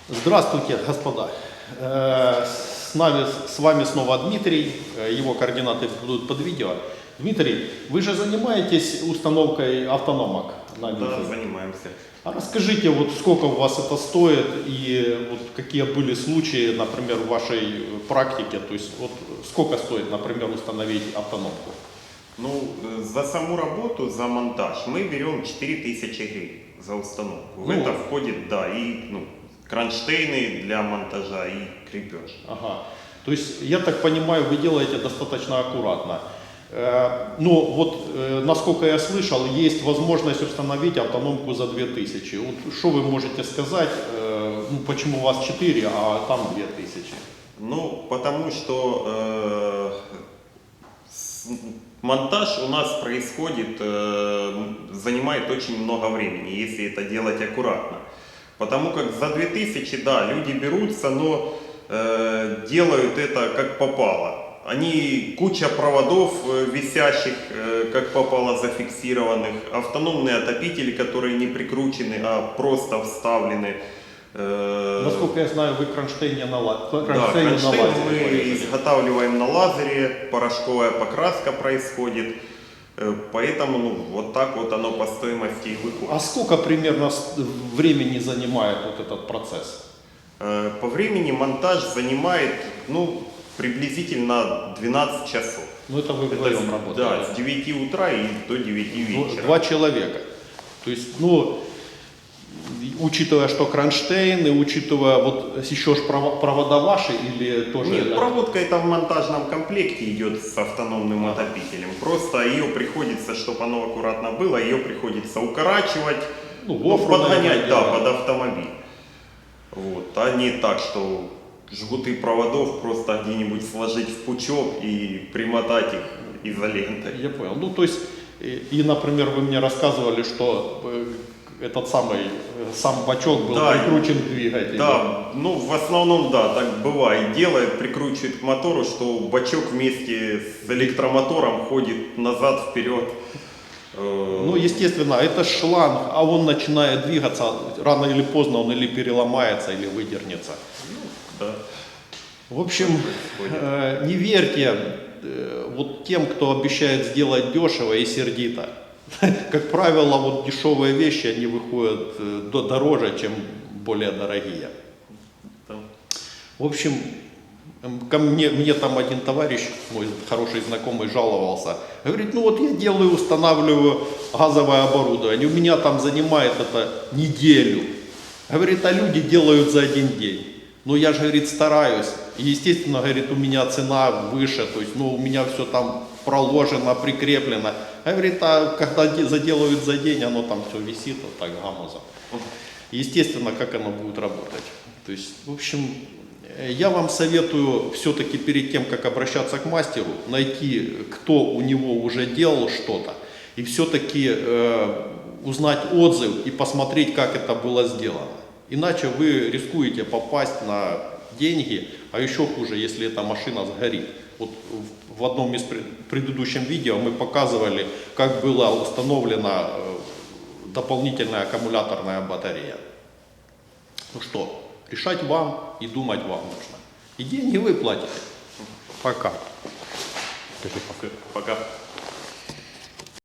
Здравствуйте, господа. С вами снова Дмитрий, его координаты будут под видео. Дмитрий, вы же занимаетесь установкой автономок на линии? Да, занимаемся. А расскажите, вот сколько у вас это стоит и вот какие были случаи, например, в вашей практике, то есть вот сколько стоит, например, установить автономку? Ну, за саму работу, за монтаж мы берем 4000 гривен за установку. В это входит, да, и кронштейны для монтажа и крепеж. Ага. То есть, я так понимаю, вы делаете достаточно аккуратно. Ну, вот, насколько я слышал, есть возможность установить автономку за 2000. Вот, что вы можете сказать, ну, почему у вас 4, а там 2000? Ну, потому что монтаж у нас происходит, занимает очень много времени, если это делать аккуратно. Потому как за 2000, да, люди берутся, но делают это как попало. Они, куча проводов висящих, как попало, зафиксированных, автономные отопители, которые не прикручены, а просто вставлены. Насколько я знаю, вы кронштейн на лазере. Да, кронштейн мы изготавливаем на лазере, порошковая покраска происходит. Поэтому вот так вот оно по стоимости и выходит. А сколько примерно времени занимает вот этот процесс? По времени монтаж занимает, приблизительно 12 часов. Ну это вы вдвоем работаете? Да, с 9 утра и до 9 вечера. 2 человека. То есть, учитывая, что кронштейн, и учитывая, вот еще ж провода ваши или тоже? Нет, проводка это в монтажном комплекте идет с автономным отопителем. Просто ее приходится, чтобы оно аккуратно было, ее приходится укорачивать, подгонять, да, под автомобиль. Вот, а не так, что жгуты проводов просто где-нибудь сложить в пучок и примотать их изолентой. Я понял. Ну, то есть, например, вы мне рассказывали, что этот сам бачок был прикручен к двигателю. Да, в основном, да, так бывает. Делает, прикручивает к мотору, что бачок вместе с электромотором ходит назад, вперед. Ну, естественно, это шланг, а он начинает двигаться, рано или поздно он или переломается, или выдернется. Да. В общем, не верьте вот тем, кто обещает сделать дешево и сердито. Как правило, вот дешевые вещи, они выходят дороже, чем более дорогие. В общем, мне там один товарищ, мой хороший знакомый, жаловался. Говорит, ну вот я устанавливаю газовое оборудование, у меня там занимает это неделю. Говорит, а люди делают за один день. Ну я же, говорит, стараюсь. И естественно, говорит, у меня цена выше, то есть, у меня все там проложено, прикреплено. Говорит, а когда заделают за день, оно там все висит вот так гамузом. Естественно, как оно будет работать. То есть, в общем, я вам советую все-таки перед тем, как обращаться к мастеру, найти, кто у него уже делал что-то, и все-таки узнать отзыв и посмотреть, как это было сделано. Иначе вы рискуете попасть на деньги, а еще хуже, если эта машина сгорит. Вот в одном из предыдущих видео мы показывали, как была установлена дополнительная аккумуляторная батарея. Ну что, решать вам и думать вам нужно. И деньги вы платите. Пока. Пока.